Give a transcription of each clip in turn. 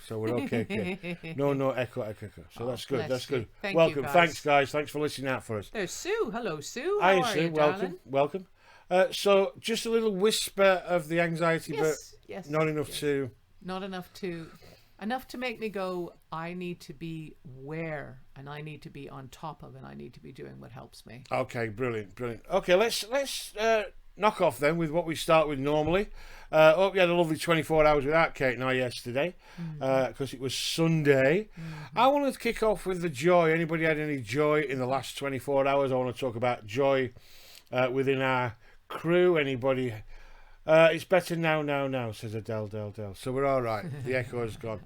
So we're okay. No echo. So that's good. That's good. Thank Welcome. you, guys. Thanks, guys. Thanks for listening out for us. There's Sue. Hello, Sue. Hi, How are Sue. you, Welcome. darling? Welcome. So just a little whisper of the anxiety, Yes. but not enough to... Not enough to make me go, I need to be aware, and I need to be on top of, and I need to be doing what helps me. Okay, brilliant. Okay, let's knock off then with what we start with normally. Hope you had a lovely 24 hours without Kate and I yesterday, because it was Sunday. I want to kick off with the joy. Anybody had any joy in the last 24 hours? I want to talk about joy within our crew. Anybody? It's better now, says Adele. So we're all right. The echo has gone.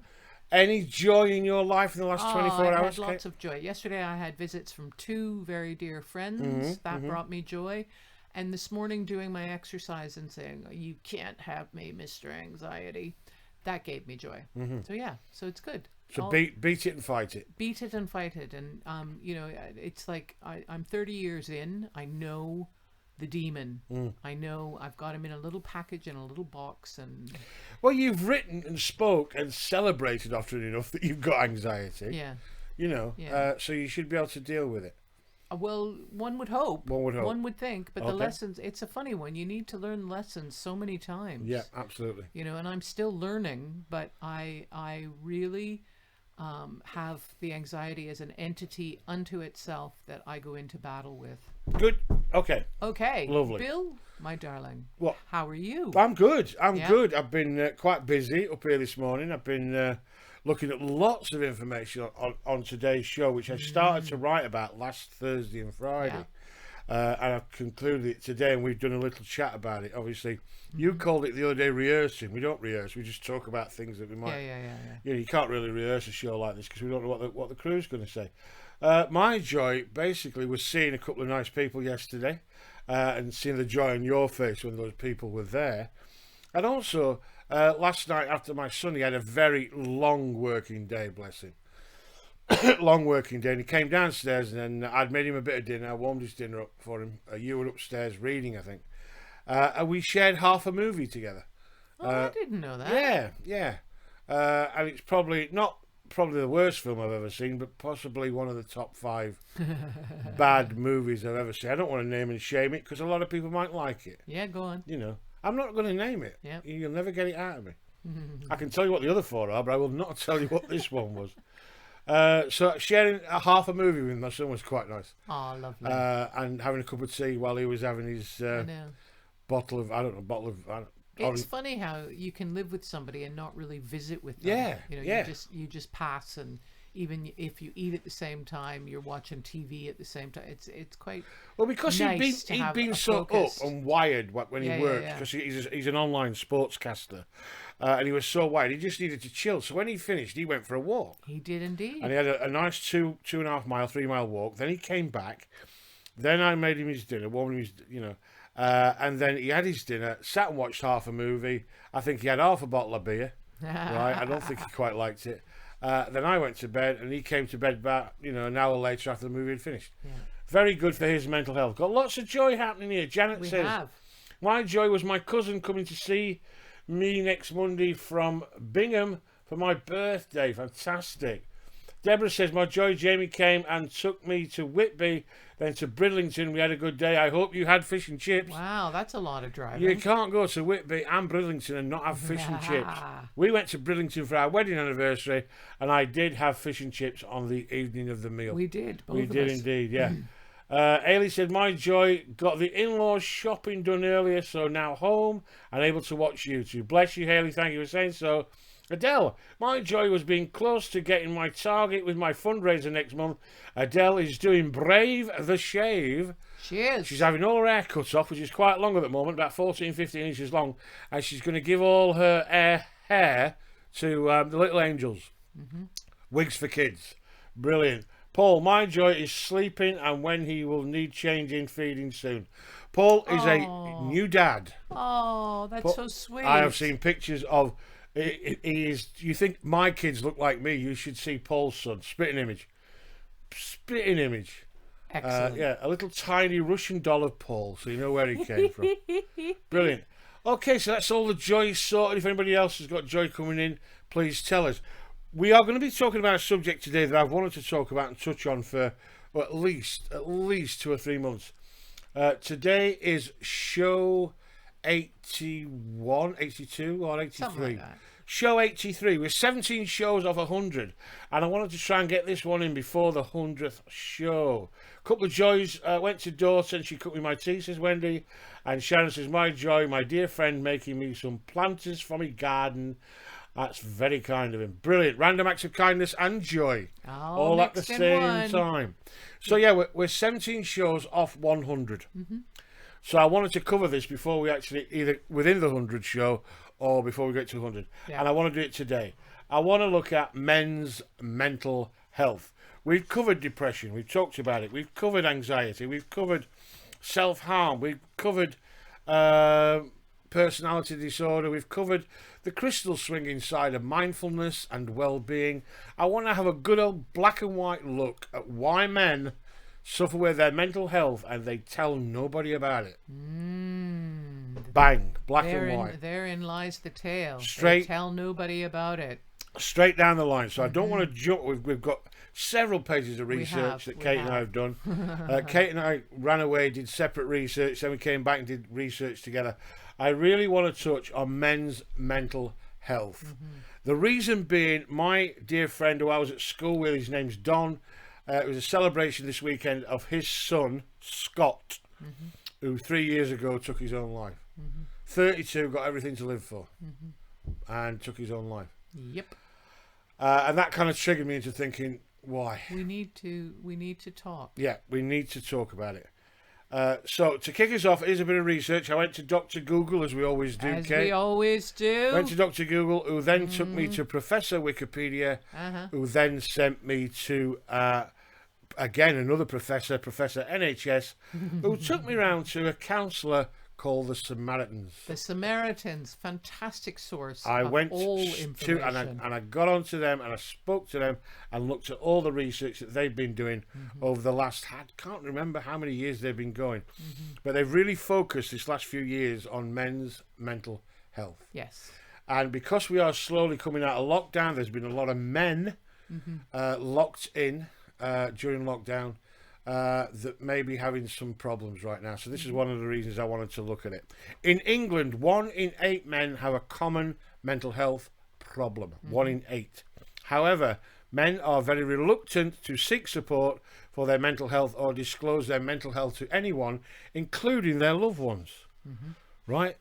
Any joy in your life in the last 24 hours? I had lots of joy. Yesterday I had visits from two very dear friends. That brought me joy. And this morning doing my exercise and saying, you can't have me, Mr. Anxiety, that gave me joy. So yeah, so it's good. So beat it and fight it. Beat it and fight it. And, it's like I'm 30 years in. I know the demon. I know I've got him in a little package in a little box. And well, you've written and spoke and celebrated often enough that you've got anxiety. Yeah. So you should be able to deal with it. Well, one would hope. One would think. But Okay. the lessons, it's a funny one. You need to learn lessons so many times. Yeah, absolutely. And I'm still learning, but I really have the anxiety as an entity unto itself that I go into battle with. Good. Okay. Lovely. Bill, my darling. What? How are you? I'm good. Good. I've been quite busy up here this morning. I've been looking at lots of information on today's show, which I started to write about last Thursday and Friday. And I've concluded it today, and we've done a little chat about it. Obviously, you called it the other day rehearsing. We don't rehearse. We just talk about things that we might... Yeah. You can't really rehearse a show like this because we don't know what the crew's going to say. My joy, basically, was seeing a couple of nice people yesterday and seeing the joy on your face when those people were there. And also, last night after my son, he had a very long working day, bless him. Long working day, and he came downstairs, and then I'd made him a bit of dinner. I warmed his dinner up for him. You were upstairs reading, I think, and we shared half a movie together. I didn't know that. Yeah. And it's probably not the worst film I've ever seen, but possibly one of the top 5 bad movies I've ever seen. I don't want to name and shame it because a lot of people might like it. Yeah, go on. I'm not going to name it. Yep. You'll never get it out of me. I can tell you what the other 4 are, but I will not tell you what this one was. So sharing half a movie with my son was quite nice. Oh, lovely. And having a cup of tea while he was having his bottle of It's funny how you can live with somebody and not really visit with them. You just pass, and even if you eat at the same time, you're watching TV at the same time. It's quite because nice he'd been so focus. up and wired when he worked because he's an online sportscaster. And he was so wired, he just needed to chill. So when he finished, he went for a walk. He did indeed. And he had a nice 2.5 mile, 3 mile walk. Then he came back. Then I made him his dinner, warmed him his, and then he had his dinner, sat and watched half a movie. I think he had half a bottle of beer. Right? I don't think he quite liked it. Then I went to bed, and he came to bed about, an hour later after the movie had finished. Yeah. Very good for his mental health. Got lots of joy happening here. Janet says, my joy was my cousin coming to see me next Monday from Bingham for my birthday. Fantastic. Deborah says, my joy, Jamie came and took me to Whitby, then to Bridlington. We had a good day. I hope you had fish and chips. Wow, that's a lot of driving. You can't go to Whitby and Bridlington and not have fish and chips. We went to Bridlington for our wedding anniversary, and I did have fish and chips on the evening of the meal. We did. We did indeed, yeah. Ailey said, my joy, got the in-laws shopping done earlier, so now home and able to watch YouTube. Bless you, Hayley. Thank you for saying so. Adele, my joy was being close to getting my target with my fundraiser next month. Adele is doing Brave the Shave. She is. She's having all her hair cut off, which is quite long at the moment, about 14, 15 inches long, and she's going to give all her hair to the Little Angels. Wigs for Kids. Brilliant. Paul, my joy is sleeping and when he will need changing, feeding soon. Paul is a new dad. Oh, that's so sweet. I have seen pictures of... He is. You think my kids look like me? You should see Paul's son. Spitting image. Excellent. A little tiny Russian doll of Paul, so you know where he came from. Brilliant. Okay, so that's all the joy sorted. If anybody else has got joy coming in, please tell us. we are going to be talking about a subject today that I've wanted to talk about and touch on for at least 2 or 3 months. Today is show 81, 82 or 83. Something like that. Show 83. We're 17 shows off 100, and I wanted to try and get this one in before the 100th show. Couple of joys. Went to Dawson. She cooked me my tea, says Wendy. And Sharon says, my joy, my dear friend, making me some planters from his garden. That's very kind of him. Brilliant. Random acts of kindness and joy. All at the same time. So, yeah, we're 17 shows off 100. So I wanted to cover this before we actually, either within the 100 show or before we get to 100. Yeah. And I want to do it today. I want to look at men's mental health. We've covered depression. We've talked about it. We've covered anxiety. We've covered self-harm. We've covered personality disorder. We've covered the crystal swinging side of mindfulness and well-being. I want to have a good old black and white look at why men suffer with their mental health and they tell nobody about it. Bang, black and white. Therein lies the tale. Straight. They tell nobody about it. Straight down the line. So I don't want to jump. We've got several pages of research that Kate and I have done. Kate and I ran away, did separate research, then we came back and did research together. I really want to touch on men's mental health. The reason being, my dear friend who I was at school with, his name's Don, it was a celebration this weekend of his son, Scott, who 3 years ago took his own life. 32, got everything to live for, and took his own life. Yep. And that kind of triggered me into thinking, why? We need to talk. Yeah, we need to talk about it. So to kick us off, here's a bit of research. I went to Dr. Google, as we always do, As Kate. we always do. Went to Dr. Google, who then took me to Professor Wikipedia, who then sent me to, again, another professor, Professor NHS, who took me round to a counsellor called the Samaritans. The Samaritans, fantastic source I of went all to information. and I got onto them and I spoke to them and looked at all the research that they've been doing over the last, I can't remember how many years they've been going, but they've really focused this last few years on men's mental health. Yes. And because we are slowly coming out of lockdown, there's been a lot of men locked in during lockdown that may be having some problems right now. So this is one of the reasons I wanted to look at it. In England, 1 in 8 men have a common mental health problem. 1 in 8. However, men are very reluctant to seek support for their mental health or disclose their mental health to anyone, including their loved ones. Right?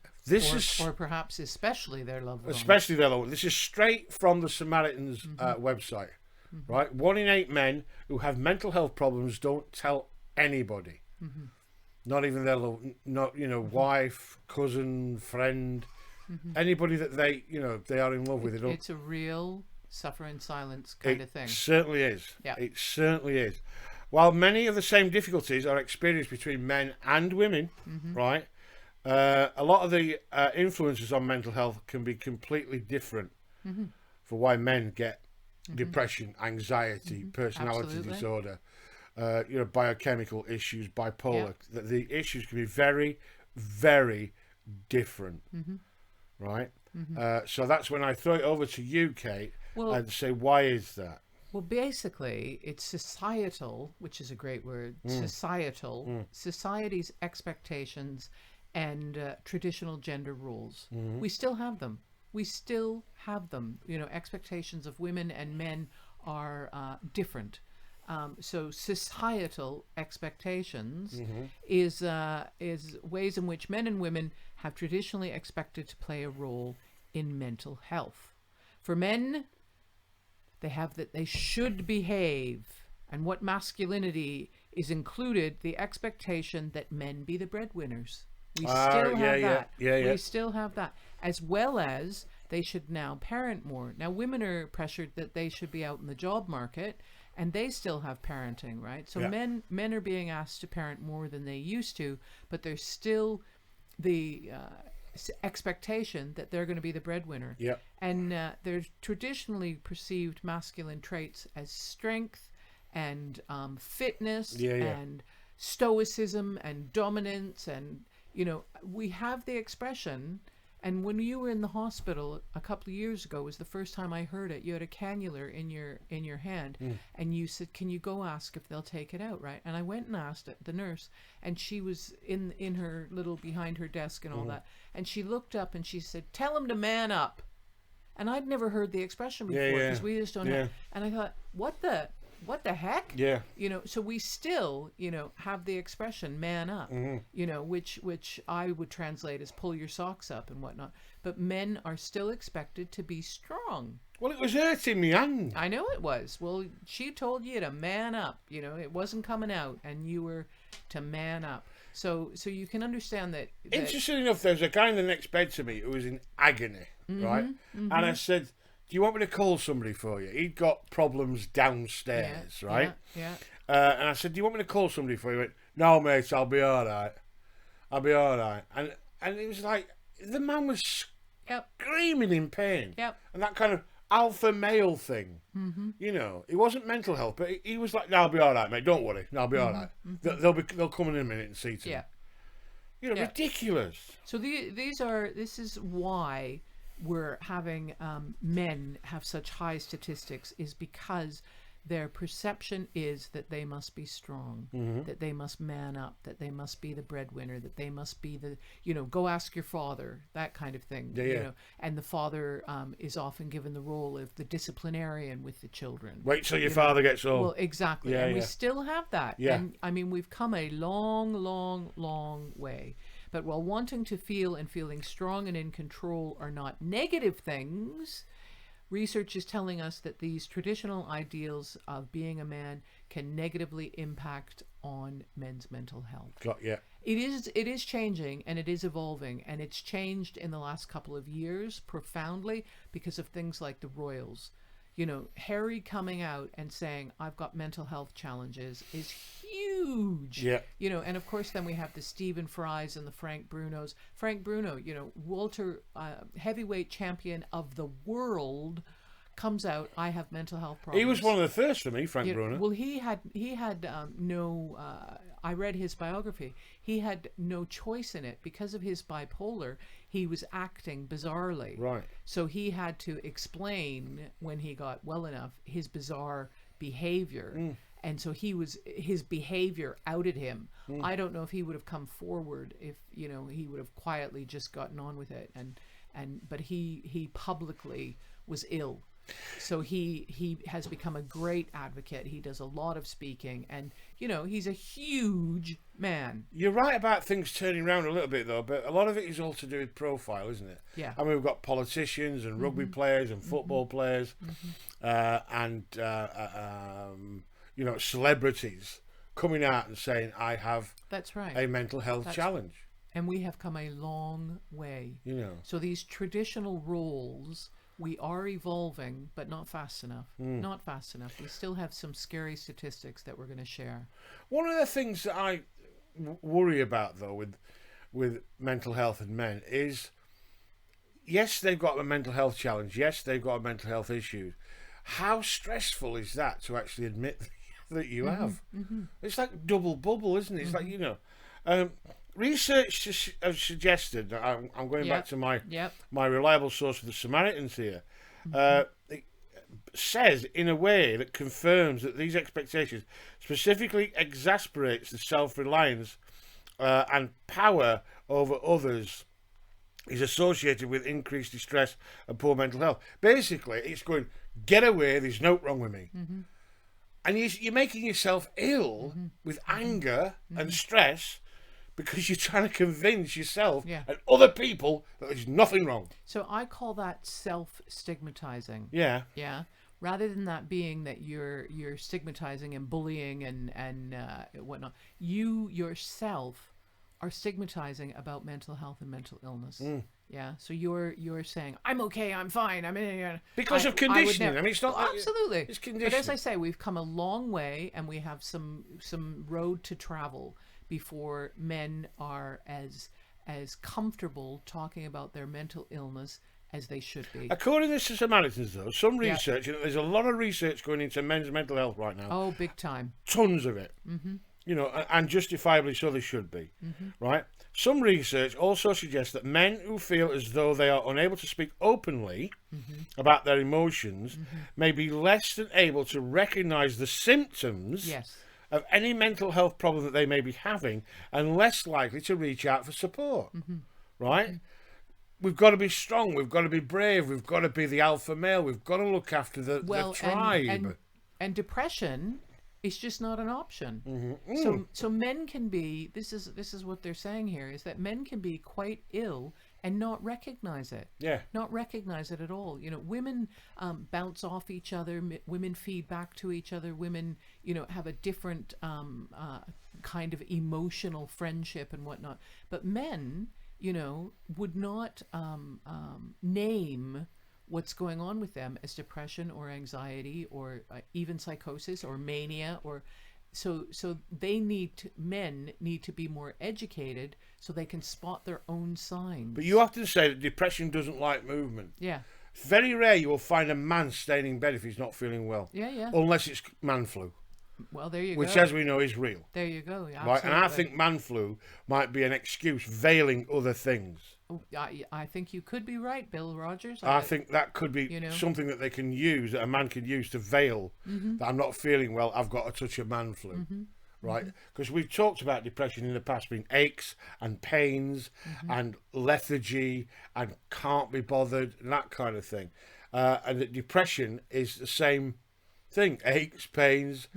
Or perhaps especially their loved ones. Especially their loved ones. This is straight from the Samaritans website. Right, 1 in 8 men who have mental health problems don't tell anybody, not even their wife, cousin, friend, anybody that they are in love with. It's a real suffer in silence kind of thing. It certainly is. Yeah. It certainly is. While many of the same difficulties are experienced between men and women, right, a lot of the influences on mental health can be completely different for why men get depression, anxiety, personality disorder, biochemical issues, bipolar. The issues can be very, very different, right? So that's when I throw it over to you, Kate, and say, why is that? Well, basically, it's societal, which is a great word, society's expectations and traditional gender roles. We still have them. Expectations of women and men are different. So societal expectations is ways in which men and women have traditionally expected to play a role in mental health. For men, they have that they should behave, and what masculinity is included, the expectation that men be the breadwinners. We still have that. We still have that. As well as they should now parent more. Now, women are pressured that they should be out in the job market, and they still have parenting, right? So men are being asked to parent more than they used to, but there's still the expectation that they're going to be the breadwinner. And there's traditionally perceived masculine traits as strength and fitness and stoicism and dominance, and we have the expression And when you were in the hospital a couple of years ago, was the first time I heard it. You had a cannula in your hand, and you said, "Can you go ask if they'll take it out?" Right? And I went and asked it, the nurse, and she was in her little behind her desk and all that, and she looked up and she said, "Tell him to man up." And I'd never heard the expression before because we just don't have. And I thought, what the heck? Yeah. So we still, have the expression "man up," which I would translate as "pull your socks up" and whatnot. But men are still expected to be strong. Well, it was hurting me hand. I know it was. Well, she told you to man up. It wasn't coming out, and you were to man up. So you can understand that. Interesting enough, there's a guy in the next bed to me who was in agony, right? And I said, "Do you want me to call somebody for you?" He'd got problems downstairs, right? Yeah. And I said, "Do you want me to call somebody for you?" He went, "No, mate, I'll be all right. I'll be all right." And it was like, the man was screaming in pain. Yep. And that kind of alpha male thing. It wasn't mental health, but he was like, "No, I'll be all right, mate. Don't worry. No, I'll be all right. They'll come in a minute and see to me." Ridiculous. So this is why we're having men have such high statistics, is because their perception is that they must be strong, that they must man up, that they must be the breadwinner, that they must be the, go ask your father, that kind of thing. And the father is often given the role of the disciplinarian with the children. Wait till your father gets home. Well, exactly. We still have that. And I mean, we've come a long, long, long way. But while wanting to feel and feeling strong and in control are not negative things, research is telling us that these traditional ideals of being a man can negatively impact on men's mental health. It is changing, and it is evolving, and it's changed in the last couple of years profoundly because of things like the Royals. Harry coming out and saying, "I've got mental health challenges," is huge. And of course then we have the Stephen Frys and the Frank Brunos. Frank Bruno, Walter, heavyweight champion of the world, comes out, "I have mental health problems." He was one of the first for me, Frank Bruno. Well, he had no. I read his biography. He had no choice in it because of his bipolar. He was acting bizarrely. Right. So he had to explain, when he got well enough, his bizarre behavior. And so his behavior outed him. I don't know if he would have come forward if, he would have quietly just gotten on with it. But he publicly was ill. So he has become a great advocate. He does a lot of speaking, and he's a huge man. You're right about things turning around a little bit though, but a lot of it is all to do with profile, isn't it? Yeah. I mean, we've got politicians and rugby players and football players, and celebrities coming out and saying, "I have That's right. a mental health challenge." And we have come a long way. So these traditional roles, we are evolving, but not fast enough. Not fast enough. We still have some scary statistics that we're going to share. One of the things that I worry about, though, with mental health in men is, yes, they've got a mental health challenge. Yes, they've got a mental health issue. How stressful is that to actually admit that you have? It's like double bubble, isn't it? It's like, research has suggested, I'm going back to my reliable source of the Samaritans here, it says in a way that confirms that these expectations specifically exasperates the self-reliance and power over others is associated with increased distress and poor mental health. Basically, it's going, get away, there's no wrong with me. And you're making yourself ill with anger and stress, because you're trying to convince yourself and other people that there's nothing wrong. So I call that self-stigmatizing. Yeah. Rather than that being that you're stigmatizing and bullying and whatnot, you yourself are stigmatizing about mental health and mental illness. Yeah. So you're saying, "I'm okay, I'm fine, I'm in." Because of conditioning. I mean, it's not absolutely. It's conditioning. But as I say, we've come a long way, and we have some road to travel before men are as comfortable talking about their mental illness as they should be. According to Samaritans, though, some research, there's a lot of research going into men's mental health right now. Oh, big time. Tons of it. you know, and justifiably so they should be, right? Some research also suggests that men who feel as though they are unable to speak openly about their emotions may be less than able to recognize the symptoms Yes. of any mental health problem that they may be having, and less likely to reach out for support, right? We've got to be strong. We've got to be brave. We've got to be the alpha male. We've got to look after the tribe. And depression is just not an option. So men can be. This is what they're saying here, is that men can be quite ill and not recognize it. Yeah. Not recognize it at all. You know, women bounce off each other. Women feed back to each other. Women, you know, have a different kind of emotional friendship and whatnot. But men, you know, would not name what's going on with them as depression or anxiety or even psychosis or mania, or so men need to be more educated so they can spot their own signs. But you often say that depression doesn't like movement. Yeah. It's very rare you will find a man staying in bed if he's not feeling well. Yeah. Unless it's man flu. Well, there you which, go. as we know, is real. There you go. Absolutely. Right, and I think man flu might be an excuse veiling other things. I think you could be right, Bill Rodgers. I think that could be something that they can use, that a man could use to veil that I'm not feeling well, I've got a touch of man flu. Right? Because we've talked about depression in the past being aches and pains and lethargy and can't be bothered and that kind of thing. And that depression is the same thing. Aches, pains,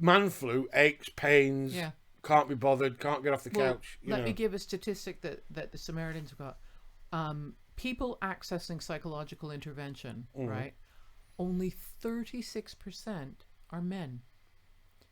man flu, aches, pains, can't be bothered, can't get off the couch. Let me give a statistic that the Samaritans have got. People accessing psychological intervention, right? Only 36% are men.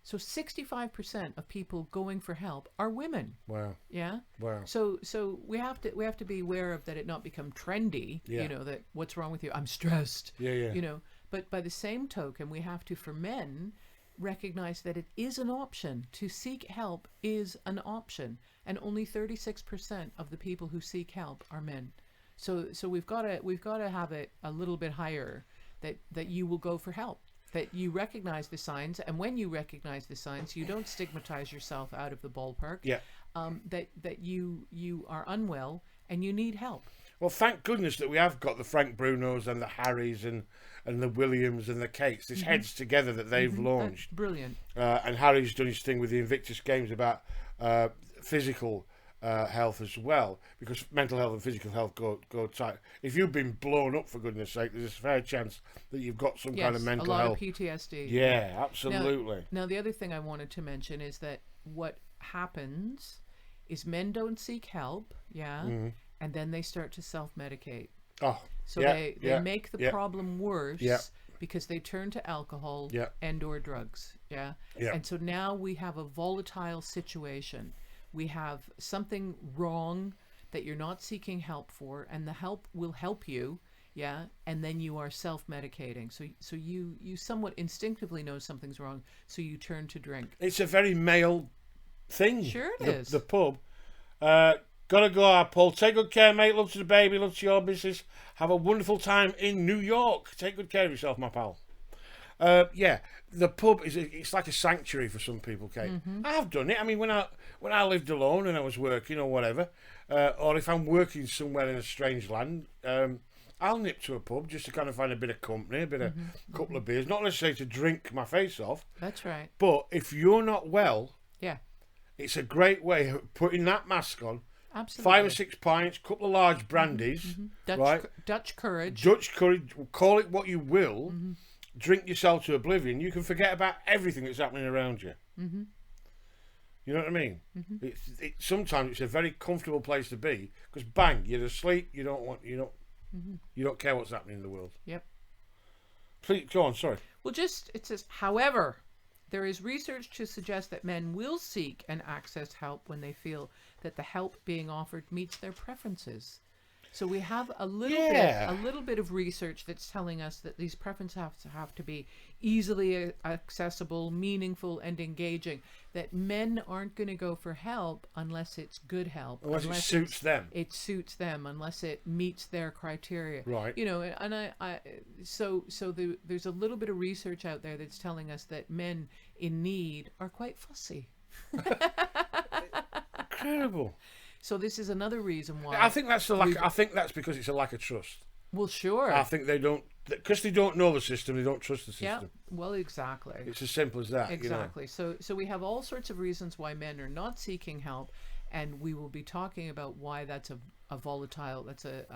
So 65% of people going for help are women. Wow. Yeah. Wow. So we have to be aware of that, it not become trendy. You know, that what's wrong with you? I'm stressed. Yeah. You know, but by the same token, we have to, for men, recognize that it is an option. To seek help is an option, and only 36% of the people who seek help are men. So we've got to have it a little bit higher, that you will go for help, that you recognize the signs, and when you recognize the signs, you don't stigmatize yourself out of the ballpark. Yeah. That you are unwell and you need help. Well, thank goodness that we have got the Frank Brunos and the Harrys and the Williams and the Kates. This heads together that they've launched. That's brilliant. And Harry's done his thing with the Invictus Games about physical health as well, because mental health and physical health go tight. If you've been blown up, for goodness sake, there's a fair chance that you've got some kind of mental health. A lot of PTSD. Yeah, absolutely. Now, the other thing I wanted to mention is that what happens is men don't seek help, and then they start to self-medicate. Oh, so they make the problem worse because they turn to alcohol and or drugs. And so now we have a volatile situation. We have something wrong that you're not seeking help for, and the help will help you, and then you are self-medicating. So you somewhat instinctively know something's wrong, so you turn to drink. It's a very male thing. Sure it is. The pub. Gotta go, Paul. Take good care, mate. Love to the baby. Love to your business. Have a wonderful time in New York. Take good care of yourself, my pal. The pub it's like a sanctuary for some people, Kate. I've done it. I mean, when I lived alone and I was working or whatever, or if I'm working somewhere in a strange land, I'll nip to a pub just to kind of find a bit of company, a couple of beers. Not necessarily to drink my face off. That's right. But if you're not well, yeah, it's a great way of putting that mask on. Absolutely. 5 or 6 pints, couple of large brandies, right? Dutch courage. Dutch courage. Call it what you will. Drink yourself to oblivion. You can forget about everything that's happening around you. You know what I mean? Sometimes it's a very comfortable place to be, because bang, you're asleep. You don't care what's happening in the world. Yep. Please go on. Sorry. Well, it says, however, there is research to suggest that men will seek and access help when they feel that the help being offered meets their preferences. So we have a little bit of research that's telling us that these preferences have to be easily accessible, meaningful, and engaging. That men aren't going to go for help unless it's good help, unless it suits them. It suits them, unless it meets their criteria. Right. You know, and there's a little bit of research out there that's telling us that men in need are quite fussy. Incredible. So this is another reason why I think that's the lack. I think that's because it's a lack of trust. Well, sure. I think they don't, because they don't know the system. They don't trust the Yeah. system. Well, exactly. It's as simple as that. Exactly. So we have all sorts of reasons why men are not seeking help, and we will be talking about why that's a volatile. That's a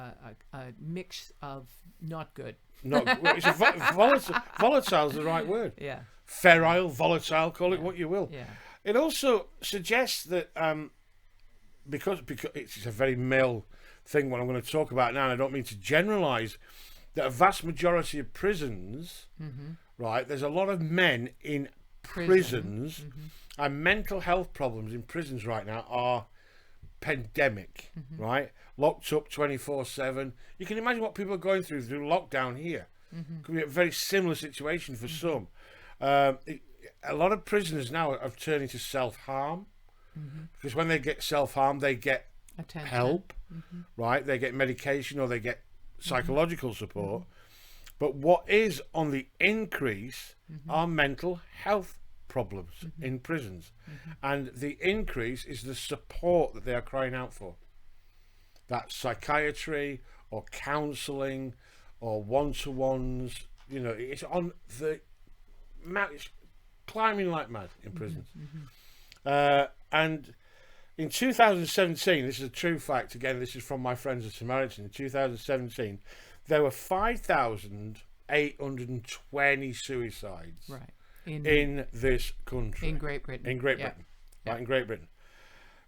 mix of not good. Not it's volatile. Volatile is the right word. Yeah. Ferile, volatile. Call it what you will. Yeah. It also suggests that because it's a very male thing what I'm going to talk about now, and I don't mean to generalise, that a vast majority of prisons, right, there's a lot of men in prisons, and mental health problems in prisons right now are pandemic, right? Locked up 24/7. You can imagine what people are going through lockdown here. Could be a very similar situation for some. A lot of prisoners now are turning to self-harm, because when they get self-harm, they get Attention. help, right? They get medication or they get psychological support. But what is on the increase are mental health problems in prisons. And the increase is the support that they are crying out for. That's psychiatry or counselling or one-to-ones. You know, it's on the it's climbing like mad in prisons. And in 2017, this is a true fact, again, this is from my friends at Samaritan, in 2017, there were 5,820 suicides in this country. In Great Britain. In Great Britain. Right, in Great Britain.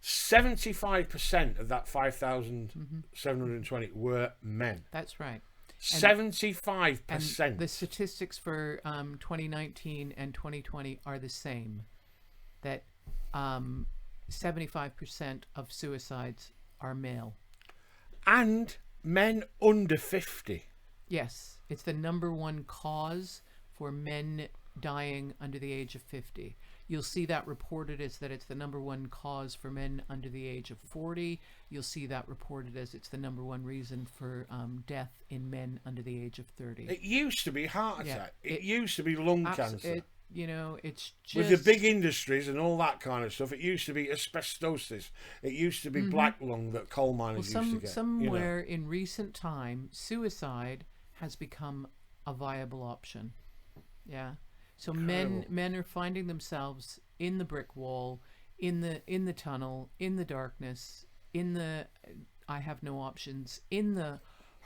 75% of that 5,720 were men. That's right. 75%. And the statistics for 2019 and 2020 are the same. That 75% of suicides are male. And men under 50. Yes, it's the number one cause for men dying under the age of 50. You'll see that reported as that it's the number one cause for men under the age of 40. You'll see that reported as it's the number one reason for death in men under the age of 30. It used to be heart attack. It used to be lung cancer. It's just... With the big industries and all that kind of stuff, it used to be asbestosis. It used to be black lung that coal miners used to get. Somewhere in recent time, suicide has become a viable option. Yeah. So men are finding themselves in the brick wall, in the tunnel, in the darkness, in the I have no options, in the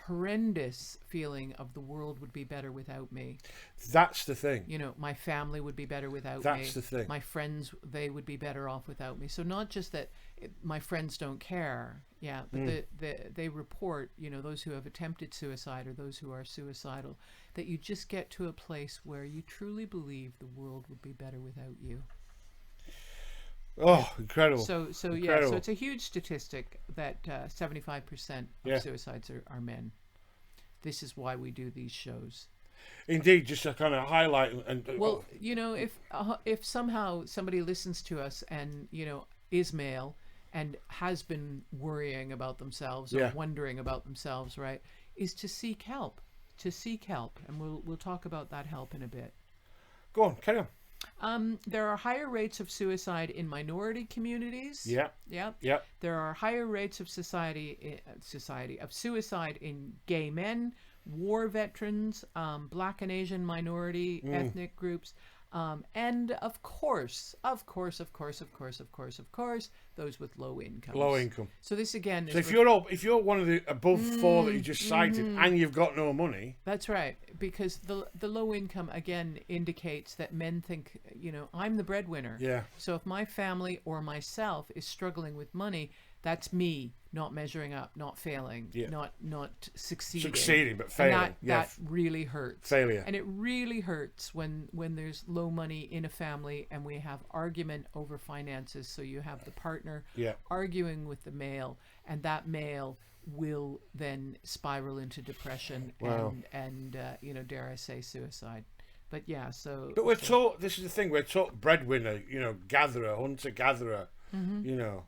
horrendous feeling of the world would be better without me. That's the thing. You know, my family would be better without me. That's the thing. My friends, they would be better off without me. So not just that my friends don't care, but they report, you know, those who have attempted suicide or those who are suicidal, that you just get to a place where you truly believe the world would be better without you. Oh, incredible. So it's a huge statistic that 75% of suicides are men. This is why we do these shows. Indeed, just to kind of highlight and well, you know, if somehow somebody listens to us and, you know, is male and has been worrying about themselves or wondering about themselves, right, is to seek help. And we'll talk about that help in a bit. Go on, carry on. There are higher rates of suicide in minority communities. Yeah. There are higher rates of suicide in gay men, war veterans, Black and Asian minority ethnic groups, and of course, those with low income. Low income. So this again is... So if you're one of the above four that you just cited and you've got no money... That's right, because the low income again indicates that men think, you know, I'm the breadwinner. Yeah. So if my family or myself is struggling with money, that's me not measuring up, not failing, not succeeding. Succeeding, but failing. And that really hurts. Failure. And it really hurts when there's low money in a family and we have argument over finances. So you have the partner arguing with the male, and that male will then spiral into depression and you know, dare I say, suicide. But But we're taught, this is the thing, we're taught breadwinner, you know, gatherer, hunter-gatherer, you know.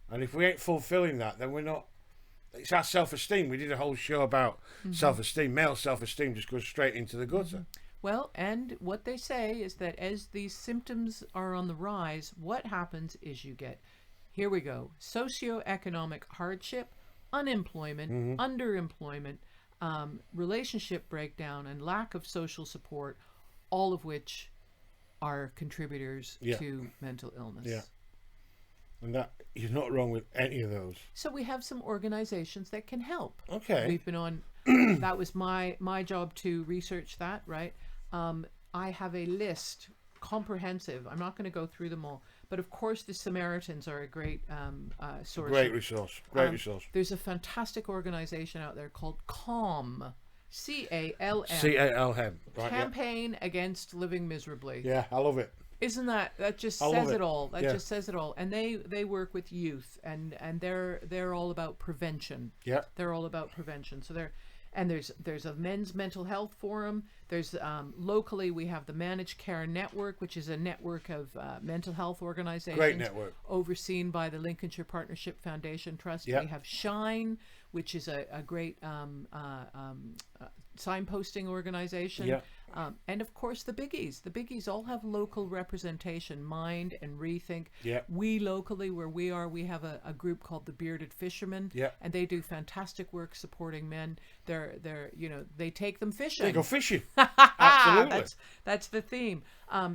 And if we ain't fulfilling that, then we're not... It's our self-esteem. We did a whole show about self-esteem. Male self-esteem just goes straight into the gutter. Well, and what they say is that as these symptoms are on the rise, what happens is you get, here we go, socioeconomic hardship, unemployment, underemployment, relationship breakdown, and lack of social support, all of which are contributors Yeah. to mental illness. Yeah. And that you're not wrong with any of those. So we have some organizations that can help. Okay. We've been on, that was my job to research that, right? I have a list, comprehensive. I'm not going to go through them all. But of course, the Samaritans are a great source. Great resource. Great resource. There's a fantastic organization out there called CALM, CALM. CALM. Right, Campaign Against Living Miserably. yeah, I love it. That just I love says it. it all. That Yeah. just says it all. And they work with youth, and they're all about prevention. Yeah. They're all about prevention. So there's a men's mental health forum. There's locally we have the Managed Care Network, which is a network of mental health organizations. Great network. Overseen by the Lincolnshire Partnership Foundation Trust. Yep. We have Shine, which is a great signposting organization. Yeah. And of course the biggies. The biggies all have local representation, Mind and Rethink. Yeah. We locally, where we are, we have a group called the Bearded Fishermen. Yeah. And they do fantastic work supporting men. They take them fishing. They go fishing. Absolutely. That's the theme.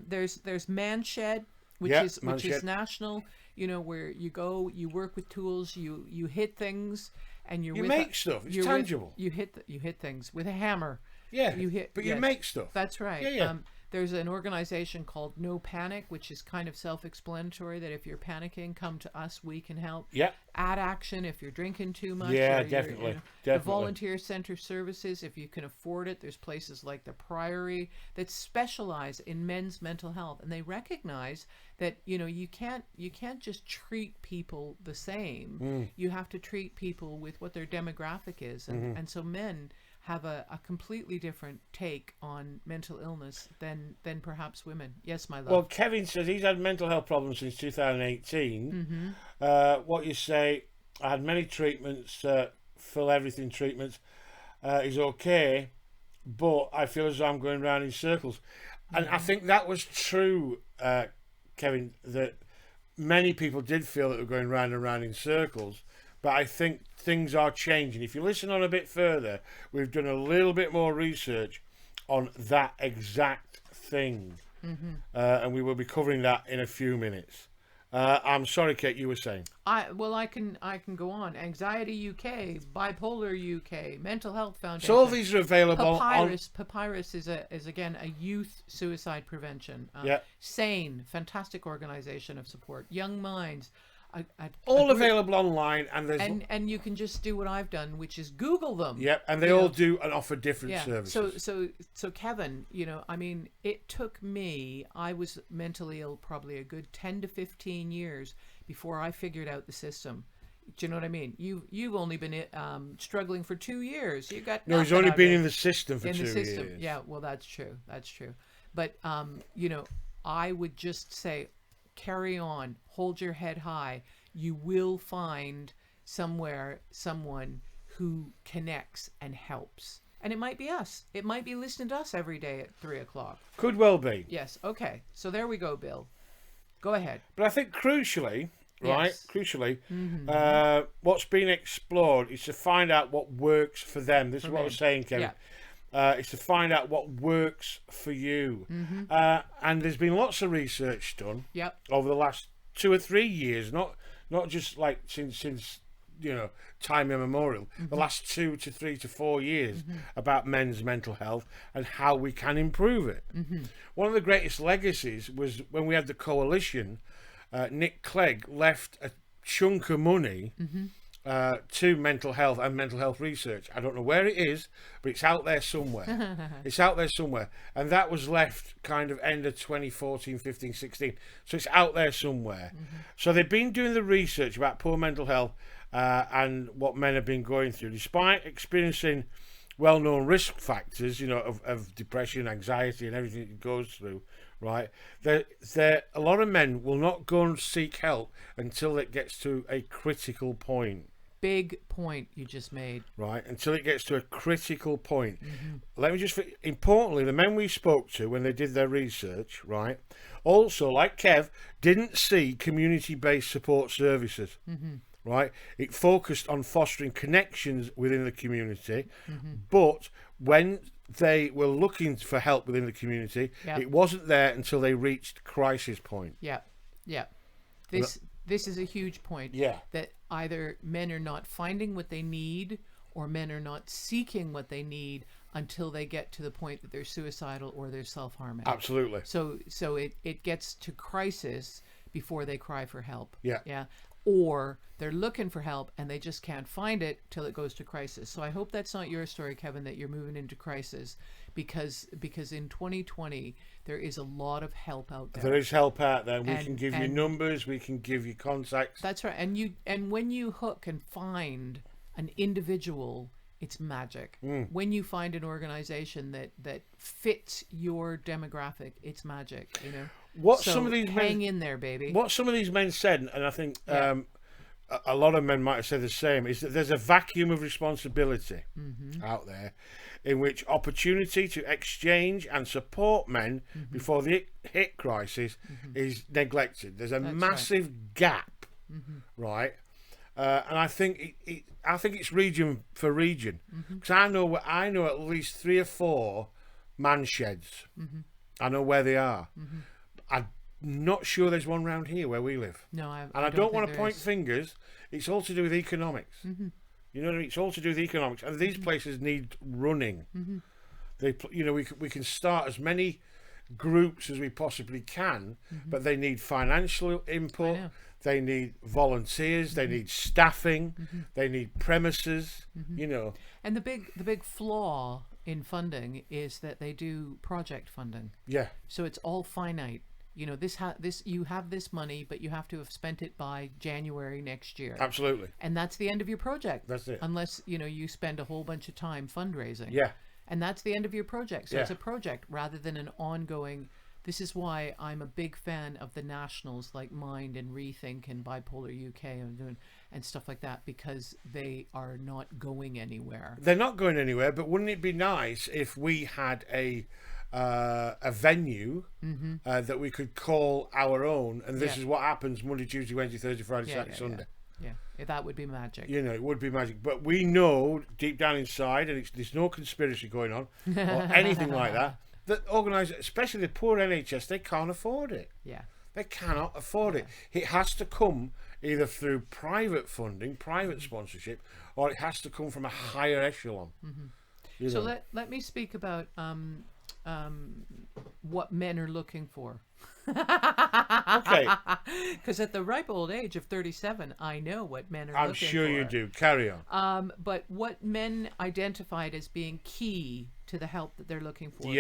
There's Man Shed, which Yeah, is Man Shed. national. Where you go, you work with tools, you hit things, and You make stuff. It's tangible. You hit things with a hammer. Yeah. You hit. But you yes. make stuff. That's right. Yeah, yeah. There's an organization called No Panic, which is kind of self-explanatory, that if you're panicking, come to us, we can help. Yeah. Add Action if you're drinking too much. Yeah, or you're, definitely. The Definitely. volunteer center services, if you can afford it, there's places like the Priory that specialize in men's mental health, and they recognize that you can't just treat people the same. You have to treat people with what their demographic is, and so men have a completely different take on mental illness than perhaps women. Yes, my love. Well, Kevin says he's had mental health problems since 2018. What you say, I had many treatments, full everything treatments. Is okay, but I feel as though I'm going round in circles. And I think that was true, Kevin, that many people did feel that they were going round and round in circles. But I think things are changing. If you listen on a bit further, we've done a little bit more research on that exact thing. And we will be covering that in a few minutes. I'm sorry, Kate, you were saying. I can go on. Anxiety UK, Bipolar UK, Mental Health Foundation. So all these are available Papyrus is again a youth suicide prevention. Yeah. Sane, fantastic organization of support. Young Minds. all available online, and there's and you can just do what I've done, which is Google them. Yep, and they all do and offer different services. So Kevin, I mean, it took me, I was mentally ill probably a good 10 to 15 years before I figured out the system. Do you know what I mean? You've only been struggling for 2 years. You got no, he's only been in the system for 2 years. Yeah, well, that's true. That's true. But I would just say, carry on, hold your head high. You will find somewhere someone who connects and helps. And it might be us. It might be listening to us every day at 3 o'clock. Could well be. Yes. Okay. So there we go, Bill. Go ahead. But I think crucially, right? Yes. Crucially, what's been explored is to find out what works for them. This is what I was saying, Kevin. Yeah. It's to find out what works for you. And there's been lots of research done over the last 2 or 3 years, not just like since time immemorial, the last 2 to 3 to 4 years about men's mental health and how we can improve it. One of the greatest legacies was when we had the coalition. Nick Clegg left a chunk of money to mental health and mental health research. I don't know where it is, but it's out there somewhere. It's out there somewhere. And that was left kind of end of 2014, 15, 16. So it's out there somewhere. So they've been doing the research about poor mental health and what men have been going through. Despite experiencing well-known risk factors, of depression, anxiety and everything it goes through, right? A lot of men will not go and seek help until it gets to a critical point. big point you just made. Right, until it gets to a critical point. Let me just, importantly, the men we spoke to when they did their research, right, also, like Kev, didn't see community-based support services, right? It focused on fostering connections within the community, but when they were looking for help within the community, it wasn't there until they reached crisis point. Yeah. This is a huge point. Yeah. That either men are not finding what they need, or men are not seeking what they need until they get to the point that they're suicidal or they're self-harming. Absolutely. So it gets to crisis before they cry for help. Yeah. Or they're looking for help and they just can't find it till it goes to crisis. So I hope that's not your story, Kevin, that you're moving into crisis, because in 2020 there is a lot of help out there. There is help out there. We can give you numbers, we can give you contacts. That's right. And when you hook and find an individual, it's magic. When you find an organization that fits your demographic, it's magic, you know. What so some of these hang men, in there, baby. What some of these men said, and I think a lot of men might have said the same, is that there's a vacuum of responsibility out there in which opportunity to exchange and support men before the hit crisis is neglected. There's a massive gap, right? And I think it's region for region, because I know at least 3 or 4 man sheds. I know where they are. I'm not sure there's one round here where we live. No, I don't want to point fingers. It's all to do with economics. You know what I mean? It's all to do with economics, and these places need running. They, you know, we can start as many groups as we possibly can, but they need financial input. They need volunteers. They need staffing. They need premises. You know. And the big flaw in funding is that they do project funding. Yeah. So it's all finite. You know, you have this money, but you have to have spent it by January next year. Absolutely. And that's the end of your project. That's it. Unless, you know, you spend a whole bunch of time fundraising. Yeah. And that's the end of your project. So it's a project rather than an ongoing. This is why I'm a big fan of the nationals like Mind and Rethink and Bipolar UK and stuff like that, because they are not going anywhere. They're not going anywhere, but wouldn't it be nice if we had a venue that we could call our own, and this is what happens Monday, Tuesday, Wednesday, Thursday, Friday, Saturday, Sunday. Yeah, that would be magic. You know, it would be magic. But we know deep down inside, and there's no conspiracy going on or anything like that, that organisers, especially the poor NHS, they can't afford it. Yeah. They cannot afford it. It has to come either through private funding, private sponsorship, or it has to come from a higher echelon. You so know. let me speak about what men are looking for. Okay. Because at the ripe old age of 37, I know what men are I'm looking for. sure you do. Carry on. But what men identified as being key to the help that they're looking for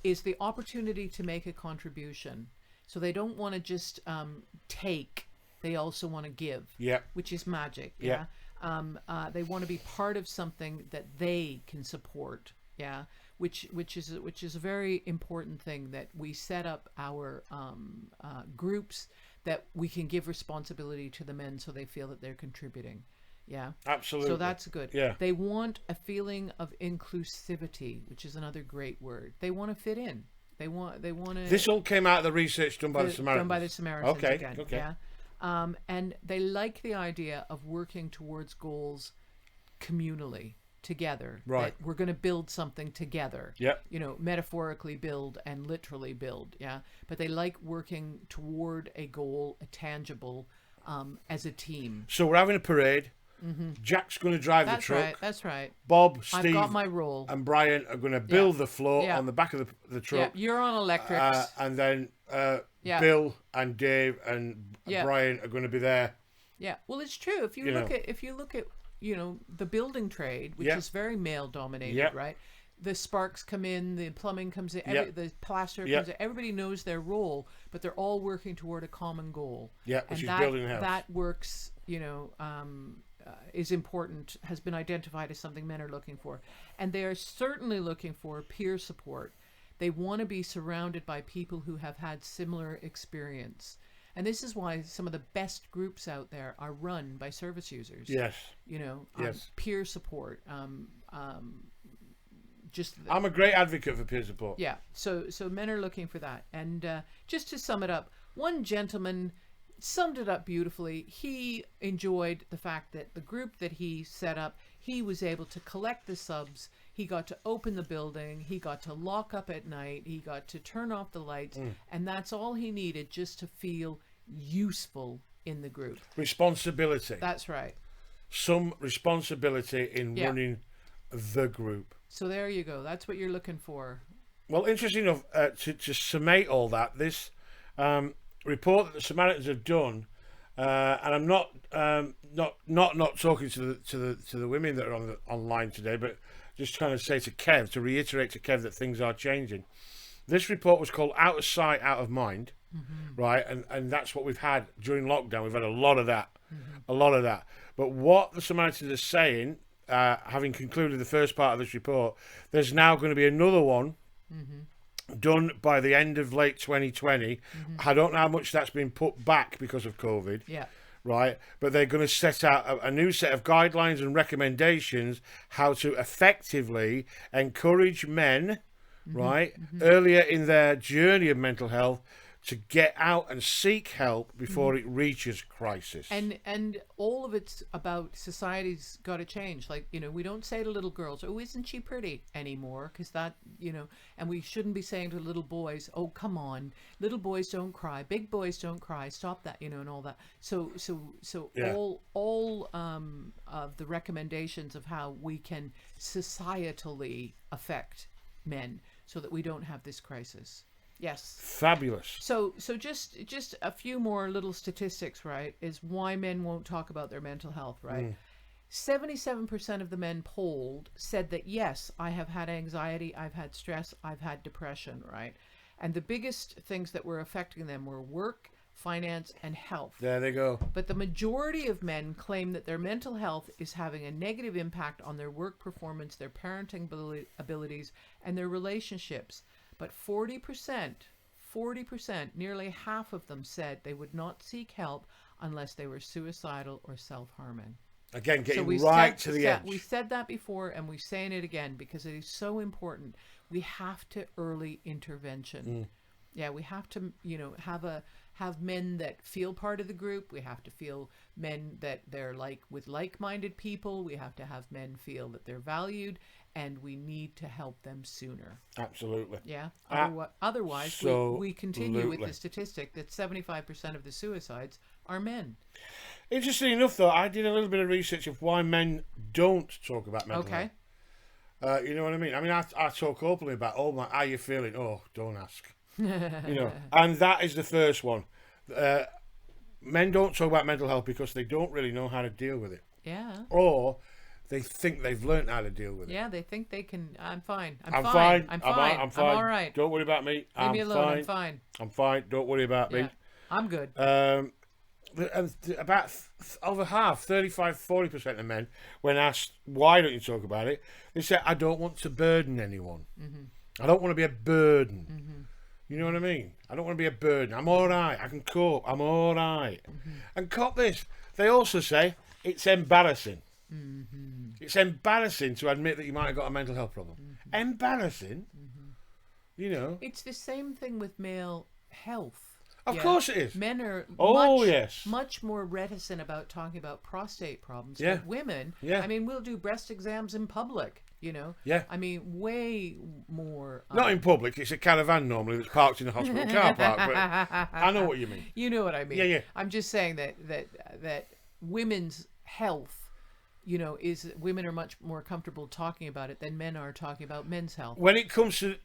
is the opportunity to make a contribution. So they don't want to just take, they also want to give, which is magic. They want to be part of something that they can support. Which is a very important thing, that we set up our groups that we can give responsibility to the men so they feel that they're contributing. Absolutely. So that's good. They want a feeling of inclusivity, which is another great word. They want to fit in. They want to. This all came out of the research done by the Samaritans. Done by the Samaritans. Okay. And they like the idea of working towards goals communally, together. Right. That we're going to build something together. You know, metaphorically build and literally build. But they like working toward a goal, a tangible, as a team. So we're having a parade. Jack's going to drive the truck. That's right. Bob, Steve, I've got my role. And Brian are going to build the floor on the back of the truck. You're on electrics. And then Bill and Dave and Brian are going to be there. Well, it's true. If you look at you know, the building trade, which is very male dominated, right? The sparks come in, the plumbing comes in, the plaster comes in. Everybody knows their role, but they're all working toward a common goal. Which is building a house. That works, you know, is important, has been identified as something men are looking for. And they are certainly looking for peer support. They want to be surrounded by people who have had similar experience. And this is why some of the best groups out there are run by service users. Yes. You know, Yes. peer support. I'm a great advocate for peer support. Yeah. So men are looking for that. And just to sum it up, one gentleman summed it up beautifully. He enjoyed the fact that the group that he set up, he was able to collect the subs. He got to open the building. He got to lock up at night. He got to turn off the lights. And that's all he needed just to feel useful in the group. Responsibility. That's right. Some responsibility in running the group. So there you go. That's what you're looking for. Well, interesting enough, to summate all that, this report that the Samaritans have done, and I'm not talking to the women that are online today, but just trying to say to Kev, to reiterate to Kev that things are changing. This report was called Out of Sight, Out of Mind, right? And that's what we've had during lockdown. We've had a lot of that, a lot of that. But what the Samaritans are saying, having concluded the first part of this report, there's now going to be another one done by the end of late 2020. I don't know how much that's been put back because of COVID. Yeah. Right, but they're going to set out a new set of guidelines and recommendations how to effectively encourage men, right, earlier in their journey of mental health to get out and seek help before it reaches crisis. And all of it's about society's got to change. Like, you know, we don't say to little girls, "Oh, isn't she pretty?" anymore, because that, you know, and we shouldn't be saying to little boys, "Oh, come on, little boys don't cry, big boys don't cry, stop that," you know, and all that. So all of the recommendations of how we can societally affect men so that we don't have this crisis. Yes. Fabulous. So just a few more little statistics, right, is why men won't talk about their mental health, right? 77% of the men polled said that, yes, I have had anxiety, I've had stress, I've had depression, right? And the biggest things that were affecting them were work, finance, and health. There they go. But the majority of men claim that their mental health is having a negative impact on their work performance, their parenting abilities, and their relationships. But 40%, nearly half of them said they would not seek help unless they were suicidal or self-harming. Again, getting right to the edge. We said that before, and we're saying it again because it is so important. We have to early intervention. Yeah, we have to, you know, have men that feel part of the group. We have to feel men that they're with like-minded people. We have to have men feel that they're valued, and we need to help them sooner. Absolutely. Yeah. Otherwise, we continue with the statistic that 75% of the suicides are men. Interesting enough, though, I did a little bit of research of why men don't talk about mental health. You know what I mean? I mean, I talk openly about, how you feeling? Oh, don't ask. You know, and that is the first one. Men don't talk about mental health because they don't really know how to deal with it. Yeah. Or they think they've learned how to deal with it. Yeah, they think they can. I'm fine. I'm fine. I'm fine. I'm fine. I'm all right. Don't worry about me. Leave me alone. I'm fine. I'm fine. Don't worry about me. I'm good. And about over half, 35-40% of men, when asked why don't you talk about it, they say, I don't want to burden anyone. I don't want to be a burden. You know what I mean? I don't want to be a burden. I'm all right. I can cope. I'm all right. And cop this. They also say it's embarrassing. It's embarrassing to admit that you might have got a mental health problem. Embarrassing. You know. It's the same thing with male health. Of course it is. Men are much more reticent about talking about prostate problems. Yeah. But women, Yeah. I mean, we'll do breast exams in public, you know. Yeah. I mean, way more. Not in public. It's a caravan normally that's parked in a hospital car park. But I know what you mean. You know what I mean. Yeah, yeah. I'm just saying that women's health, you know, women are much more comfortable talking about it than men are talking about men's health. When it comes to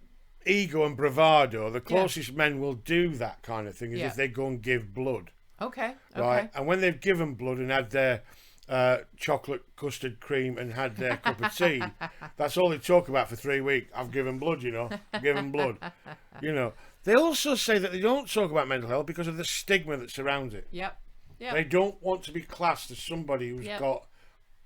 ego and bravado, the closest men will do that kind of thing is if they go and give blood. Okay. Right? And when they've given blood and had their chocolate custard cream and had their cup of tea, that's all they talk about for 3 weeks. I've given blood, you know. I've given blood. You know. They also say that they don't talk about mental health because of the stigma that surrounds it. Yep. They don't want to be classed as somebody who's got,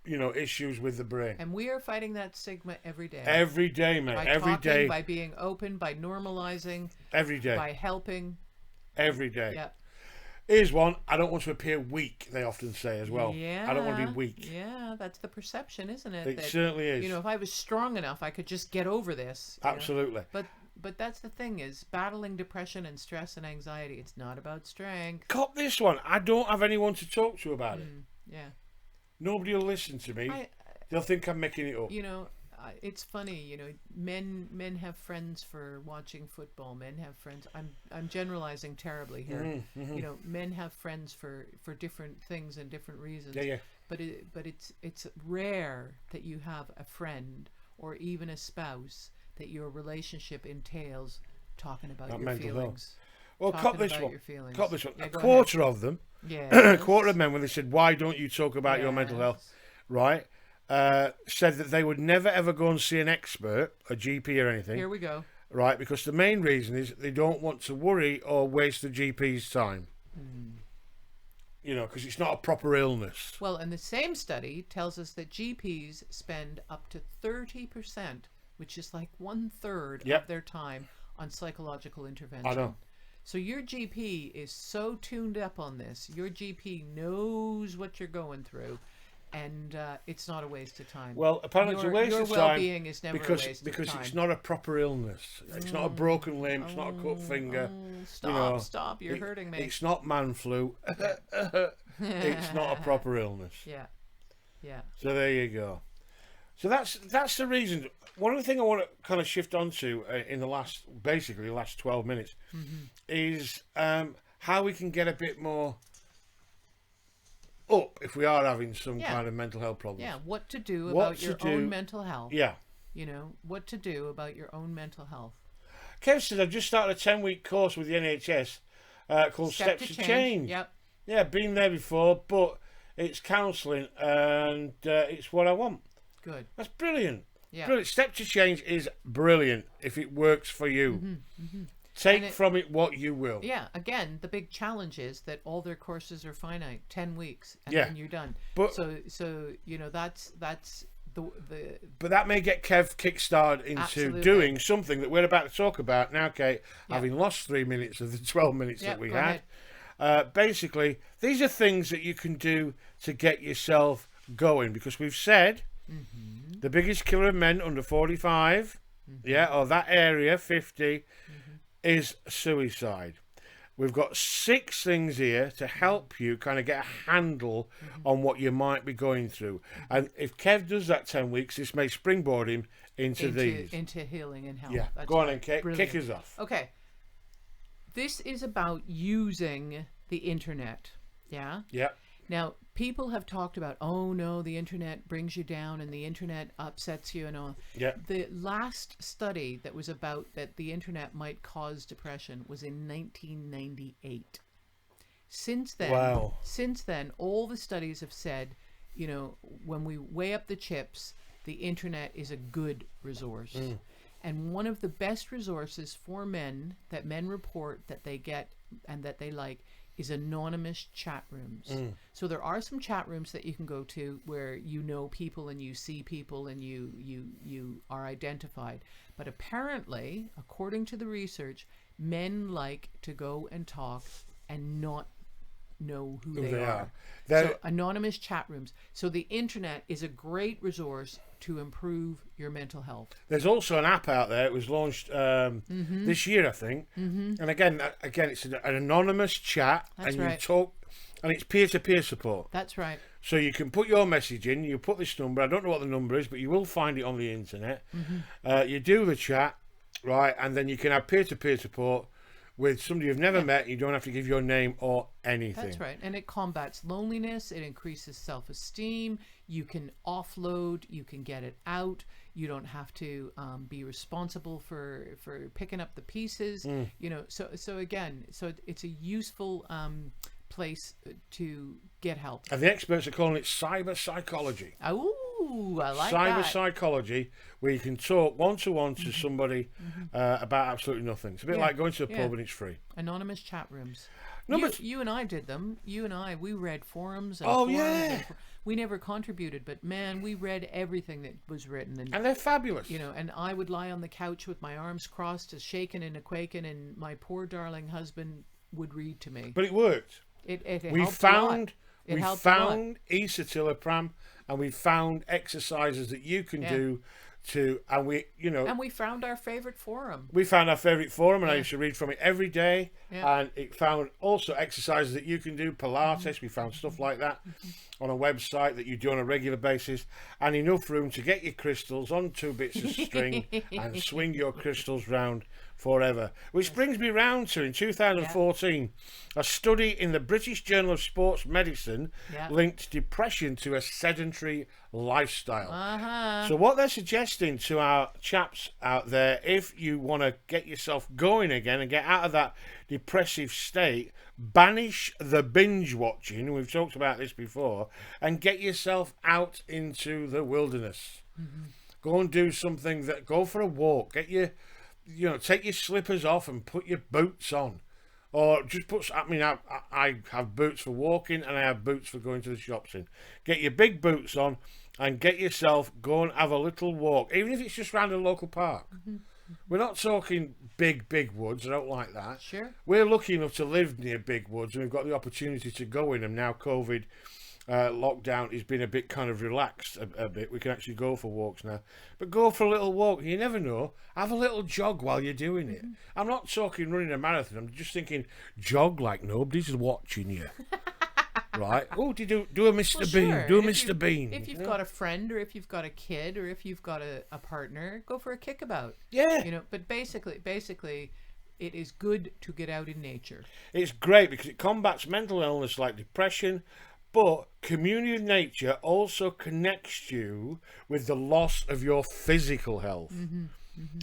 you know, issues with the brain. And we are fighting that stigma every day. Every day, man. Every day. By being open, by normalizing. Every day. By helping. Every day. Yeah. Here's one. I don't want to appear weak, they often say as well. Yeah. I don't want to be weak. Yeah, that's the perception, isn't it? It certainly is. You know, if I was strong enough, I could just get over this. Absolutely. But that's the thing, is battling depression and stress and anxiety. It's not about strength. Cop this one. I don't have anyone to talk to about it. Yeah. Nobody will listen to me. They'll think I'm making it up. You know, it's funny. You know, men have friends for watching football. Men have friends. I'm generalizing terribly here. You know, men have friends for different things and different reasons. Yeah. But it's rare that you have a friend or even a spouse that your relationship entails talking about your feelings. Well, cop this one. Yeah, a quarter of them, a quarter of men, when they said, "Why don't you talk about your mental health?" Right, said that they would never ever go and see an expert, a GP or anything. Here we go. Right, because the main reason is they don't want to worry or waste the GP's time. You know, because it's not a proper illness. Well, and the same study tells us that GPs spend up to 30%, which is like 1/3 of their time, on psychological intervention. I know. So your GP is so tuned up on this. Your GP knows what you're going through, and it's not a waste of time. Well, apparently it's a waste of time. Your well-being is never a waste of time. Because it's not a proper illness. It's not a broken limb. It's not a cut finger. Stop! You're hurting me. It's not man flu. It's not a proper illness. Yeah. So there you go. So that's the reason. One of the things I want to kind of shift onto in the last 12 minutes is how we can get a bit more up if we are having some kind of mental health problems. Yeah, what to do about your own mental health. Yeah. You know, what to do about your own mental health. Kev said, I've just started a 10-week course with the NHS called Steps to Change. Yep. Yeah, been there before, but it's counselling and it's what I want. Good. That's brilliant. Yeah. Brilliant. Step to Change is brilliant if it works for you. Take from it what you will. Yeah. Again, the big challenge is that all their courses are finite, 10 weeks, and then you're done. But so you know that's the. But that may get Kev kickstarted into doing something that we're about to talk about now, Kate. Having lost 3 minutes of the 12 minutes that we had. Basically, these are things that you can do to get yourself going, because we've said the biggest killer of men under 45, or that area 50, is suicide. We've got 6 things here to help you kind of get a handle on what you might be going through. And if Kev does that 10 weeks, this may springboard him into these. Into healing and health. Yeah, That's go on then, Kate. Brilliant. Kick us off. Okay. This is about using the internet. Yeah? Yeah. Now, people have talked about, oh no, the internet brings you down and the internet upsets you and all. Yeah. The last study that was about that the internet might cause depression was in 1998. Since then, all the studies have said, you know, when we weigh up the chips, the internet is a good resource. And one of the best resources for men that men report that they get and that they like is anonymous chat rooms. So there are some chat rooms that you can go to where you know people and you see people and you are identified. But apparently, according to the research, men like to go and talk and not know who they are. So anonymous chat rooms. So the internet is a great resource to improve your mental health. There's also an app out there. It was launched this year, I think. And again, it's an anonymous chat, you talk, and it's peer-to-peer support. That's right. So you can put your message in. You put this number. I don't know what the number is, but you will find it on the internet. You do the chat, right, and then you can have peer-to-peer support with somebody you've never met. You don't have to give your name or anything. That's right. And it combats loneliness. It increases self-esteem. You can offload. You can get it out. You don't have to be responsible for picking up the pieces. You know, so it's a useful place to get help. And the experts are calling it cyber psychology. Oh, I like cyber that. psychology, where you can talk one-to-one to somebody about absolutely nothing. It's a bit like going to a pub and it's free. Anonymous chat rooms. No, you and I did them. You and I, we read forums. And we never contributed, but man, we read everything that was written. And they're fabulous. You know, and I would lie on the couch with my arms crossed, shaking and a quaking, and my poor darling husband would read to me. But it worked. It We helped a lot. found It we helped a lot. found escitalopram, and we found exercises that you can do to, and And we found our favorite forum. we found our favourite forum, and I used to read from it every day. Yeah. And it found also exercises that you can do, Pilates. We found stuff like that on a website that you do on a regular basis, and enough room to get your crystals on 2 bits of string and swing your crystals round forever. Which brings me round to, in 2014, a study in the British Journal of Sports Medicine linked depression to a sedentary lifestyle. So what they're suggesting to our chaps out there, if you want to get yourself going again and get out of that depressive state, banish the binge watching, we've talked about this before, and get yourself out into the wilderness. Go and do something, go for a walk, get your, take your slippers off and put your boots on. Or just put, I have boots for walking and I have boots for going to the shops in. Get your big boots on and get yourself, go and have a little walk, even if it's just around a local park. We're not talking big woods, I don't like that. Sure. We're lucky enough to live near big woods, and we've got the opportunity to go in them now. COVID lockdown has been a bit kind of relaxed a bit. We can actually go for walks now. But go for a little walk. You never know. Have a little jog while you're doing it. I'm not talking running a marathon. I'm just thinking jog like nobody's watching you. Right? Oh, do a Mr. Bean. Sure. Do a Mr. Bean. If you've got a friend, or if you've got a kid, or if you've got a partner, go for a kickabout. Yeah. But basically, it is good to get out in nature. It's great because it combats mental illness like depression, but community with nature also connects you with the loss of your physical health.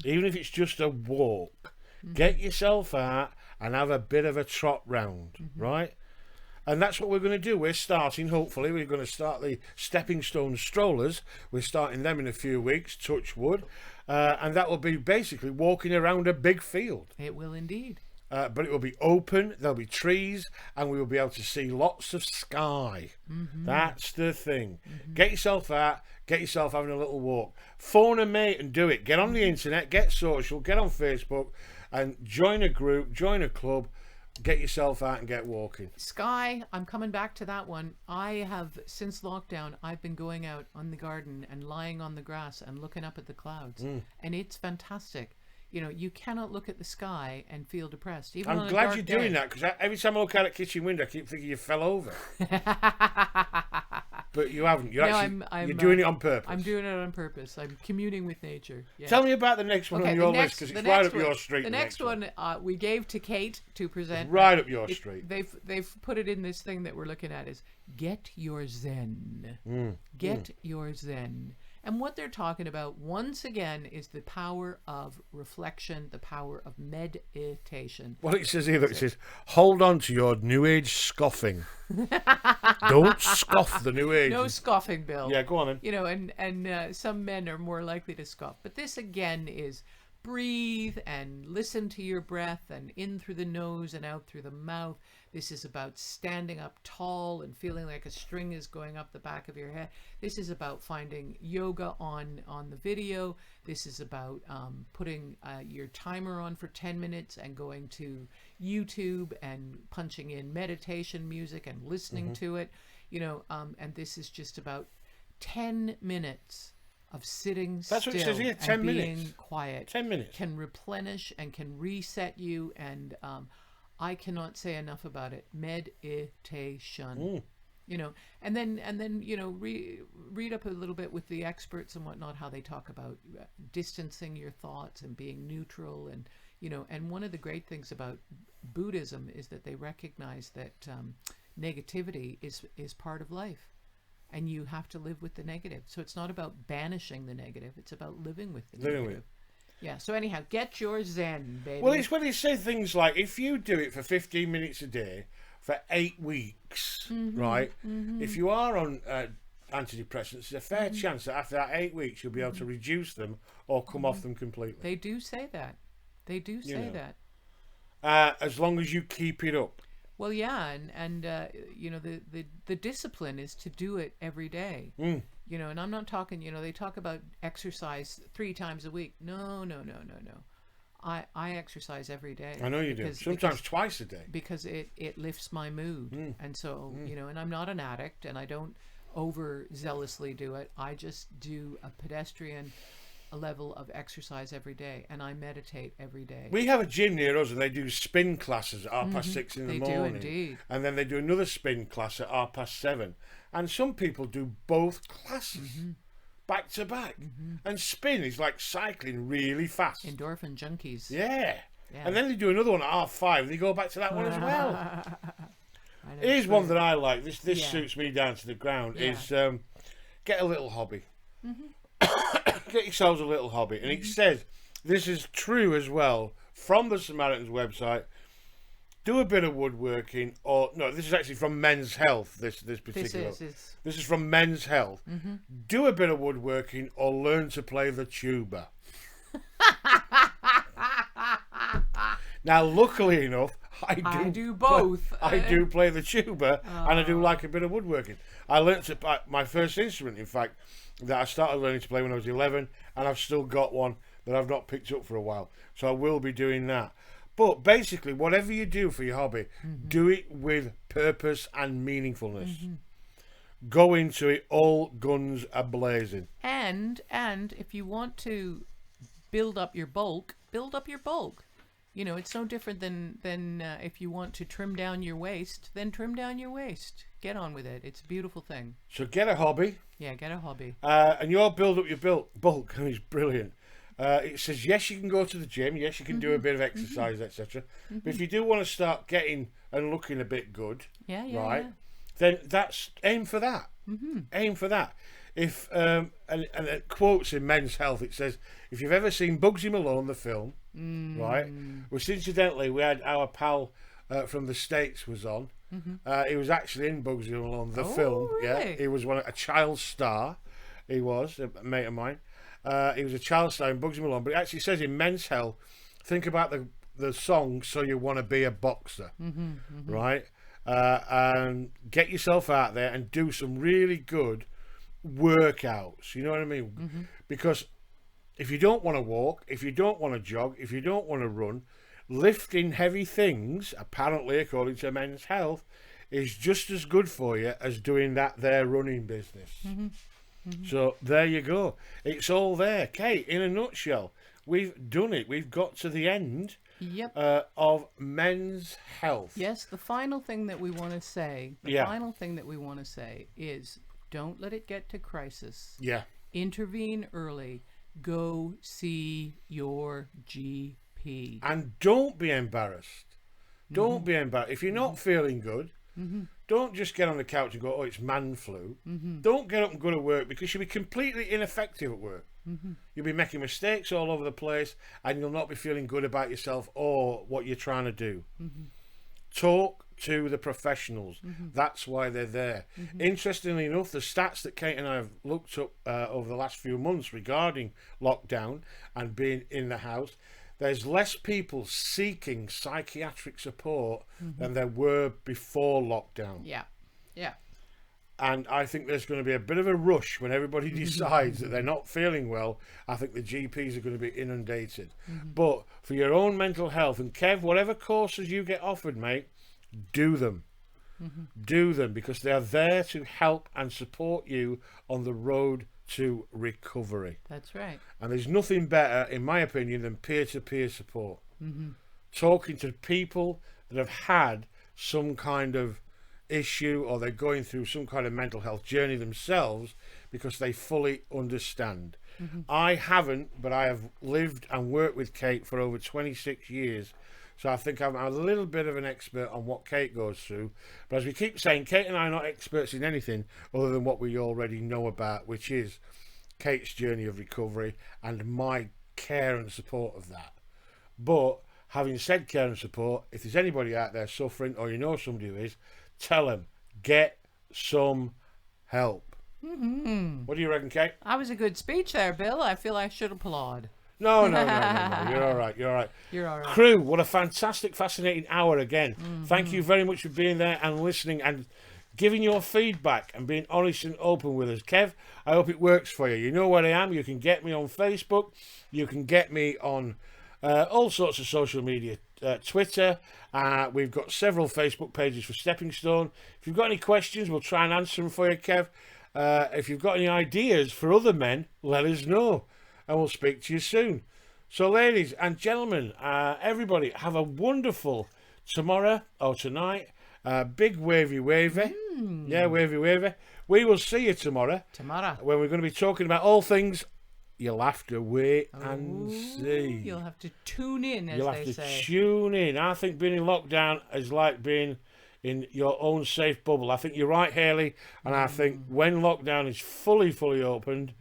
Even if it's just a walk, get yourself out and have a bit of a trot round, right? And that's what we're going to do. We're starting, hopefully, we're going to start the Stepping Stone Strollers. We're starting them in a few weeks, touch wood. And that will be basically walking around a big field. It will indeed. But it will be open, there'll be trees, and we will be able to see lots of sky. That's the thing. Get yourself out, get yourself having a little walk. Phone a mate and do it. Get on the internet, get social, get on Facebook, and join a group, join a club. Get yourself out and get walking. Sky, I'm coming back to that one. I have, since lockdown, I've been going out on the garden and lying on the grass and looking up at the clouds. And it's fantastic. You cannot look at the sky and feel depressed. Even I'm on a glad dark you're day. doing that, because every time I look out at the kitchen window, I keep thinking you fell over. But you haven't. You're doing it on purpose. I'm doing it on purpose. I'm communing with nature. Yeah. Tell me about the next one on your list, because it's right up your street. The next one we gave to Kate to present. Right up your street. They've put it in this thing that we're looking at is get your zen. Get your zen. And what they're talking about, once again, is the power of reflection, the power of meditation. Well, it says here, look, it says, hold on to your New Age scoffing. Don't scoff the New Age. No scoffing, Bill. Yeah, go on then. And some men are more likely to scoff. But this, again, is breathe and listen to your breath, and in through the nose and out through the mouth. This is about standing up tall and feeling like a string is going up the back of your head. This is about finding yoga on the video. This is about putting your timer on for 10 minutes and going to YouTube and punching in meditation music and listening to it. And this is just about 10 minutes of sitting That's still what it says here, 10 and minutes. being quiet. 10 minutes. Can replenish and can reset you, and I cannot say enough about it. Meditation. And then read up a little bit with the experts and whatnot, how they talk about distancing your thoughts and being neutral, and one of the great things about Buddhism is that they recognize that negativity is part of life. And you have to live with the negative. So it's not about banishing the negative. It's about living with the negative. Yeah. So anyhow, get your zen, baby. Well, it's when they say things like, if you do it for 15 minutes a day for 8 weeks, right? If you are on antidepressants, there's a fair chance that after that 8 weeks, you'll be able to reduce them or come off them completely. They do say that. They do say that. As long as you keep it up. Well, yeah, and the discipline is to do it every day. And I'm not talking, they talk about exercise 3 times a week. No. I exercise every day. I know you do. Sometimes twice a day. Because it lifts my mood. And so, and I'm not an addict, and I don't overzealously do it. I just do a pedestrian level of exercise every day, and I meditate every day. We have a gym near us, and they do spin classes at 6:30 in the morning. They do indeed. And then they do another spin class at 7:30. And some people do both classes back to back. And spin is like cycling really fast. Endorphin junkies. Yeah. And then they do another one at 5:30, and they go back to that one as well. Here's one that I like. This suits me down to the ground. Is get a little hobby. Get yourselves a little hobby. And it says, this is true as well, from the Samaritans website, do a bit of woodworking, or no, this is actually from Men's Health, this particular. This is from Men's Health. Do a bit of woodworking or learn to play the tuba. Now, luckily enough, I do both. I do play the tuba, and I do like a bit of woodworking. I learnt to my first instrument, in fact, that I started learning to play when I was 11, and I've still got one that I've not picked up for a while. So I will be doing that. But basically, whatever you do for your hobby, do it with purpose and meaningfulness. Go into it all guns a-blazing. And if you want to build up your bulk, build up your bulk. It's no different than if you want to trim down your waist, then trim down your waist. Get on with it. It's a beautiful thing. So get a hobby. Yeah, get a hobby. And you'll build up your bulk, and it's brilliant. It says, yes, you can go to the gym. Yes, you can do a bit of exercise, etc. But if you do want to start getting and looking a bit good, then aim for that. Aim for that. If and it quotes in Men's Health, it says, if you've ever seen Bugsy Malone, the film, right, which incidentally we had our pal from the States was on. He was actually in Bugsy Malone, the film. Really? Yeah, he was a child star. He was a mate of mine. He was a child star in Bugsy Malone, but it actually says in Men's Health, think about the song "So You Want to Be a Boxer," right? And get yourself out there and do some really good workouts. You know what I mean? Because if you don't want to walk, if you don't want to jog, if you don't want to run, lifting heavy things, apparently according to Men's Health, is just as good for you as doing that there running business. So there you go. It's all there. Kate, in a nutshell, we've done it. We've got to the end of Men's Health. Yes, the final thing that we want to say, is don't let it get to crisis. Yeah. Intervene early. Go see your GP. And don't be embarrassed. Don't be embarrassed. If you're not feeling good, don't just get on the couch and go, oh, it's man flu. Don't get up and go to work, because you'll be completely ineffective at work. You'll be making mistakes all over the place, and you'll not be feeling good about yourself or what you're trying to do. Talk to the professionals. That's why they're there. Interestingly enough, the stats that Kate and I have looked up over the last few months regarding lockdown and being in the house, there's less people seeking psychiatric support than there were before lockdown. Yeah. And I think there's going to be a bit of a rush when everybody decides that they're not feeling well. I think the GPs are going to be inundated. But for your own mental health, and Kev, whatever courses you get offered, mate, do them. Do them, because they are there to help and support you on the road to recovery. That's right. And there's nothing better, in my opinion, than peer-to-peer support. Talking to people that have had some kind of issue, or they're going through some kind of mental health journey themselves, because they fully understand. I haven't, but I have lived and worked with Kate for over 26 years. So I think I'm a little bit of an expert on what Kate goes through. But as we keep saying, Kate and I are not experts in anything other than what we already know about, which is Kate's journey of recovery and my care and support of that. But having said care and support, if there's anybody out there suffering, or you know somebody who is, tell them, get some help. What do you reckon, Kate? That was a good speech there, Bill. I feel I should applaud. No. You're all right. You're all right. Crew, what a fantastic, fascinating hour again. Thank you very much for being there and listening and giving your feedback and being honest and open with us. Kev, I hope it works for you. You know where I am. You can get me on Facebook. You can get me on all sorts of social media, Twitter. We've got several Facebook pages for Stepping Stone. If you've got any questions, we'll try and answer them for you, Kev. If you've got any ideas for other men, let us know, and we'll speak to you soon. So, ladies and gentlemen, everybody, have a wonderful tomorrow or tonight. Big wavy. Yeah, wavy. We will see you tomorrow. When we're going to be talking about all things. You'll have to wait and see. You'll have to tune in, as You'll they have to say. tune in. I think being in lockdown is like being in your own safe bubble. I think you're right, Hayley. And I think when lockdown is fully opened,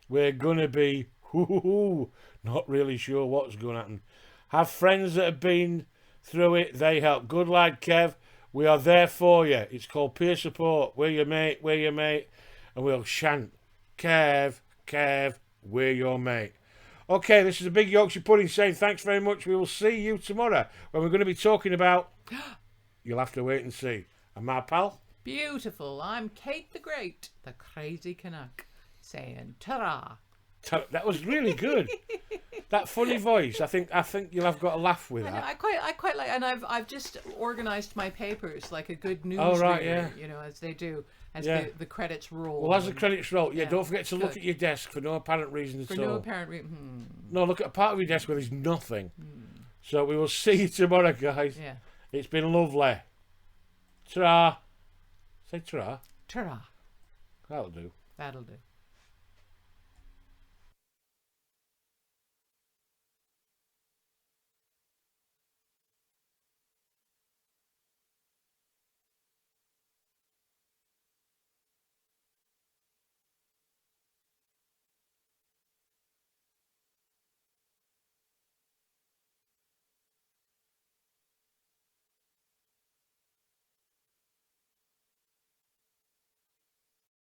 we're going to be not really sure what's going to happen. Have friends that have been through it. They help. Good lad, Kev. We are there for you. It's called peer support. We're your mate. And we'll chant. Kev. We're your mate. Okay, this is a Big Yorkshire Pudding saying thanks very much. We will see you tomorrow when we're going to be talking about... You'll have to wait and see. And my pal? Beautiful. I'm Kate the Great, the crazy Canuck, saying ta-ra. That was really good. That funny voice. I think you'll have got a laugh with that. I quite like, and I've just organized my papers like a good news yeah. you know, as they do, as Yeah. the credits roll. Well, as the credits roll, Yeah, don't forget to look good. at your desk for no apparent reason at For all. no apparent reason. No, look at a part of your desk where there's nothing. So we will see you tomorrow, guys. Yeah. It's been lovely. Ta-ra. Say ta-ra. Ta-ra. That'll do. That'll do.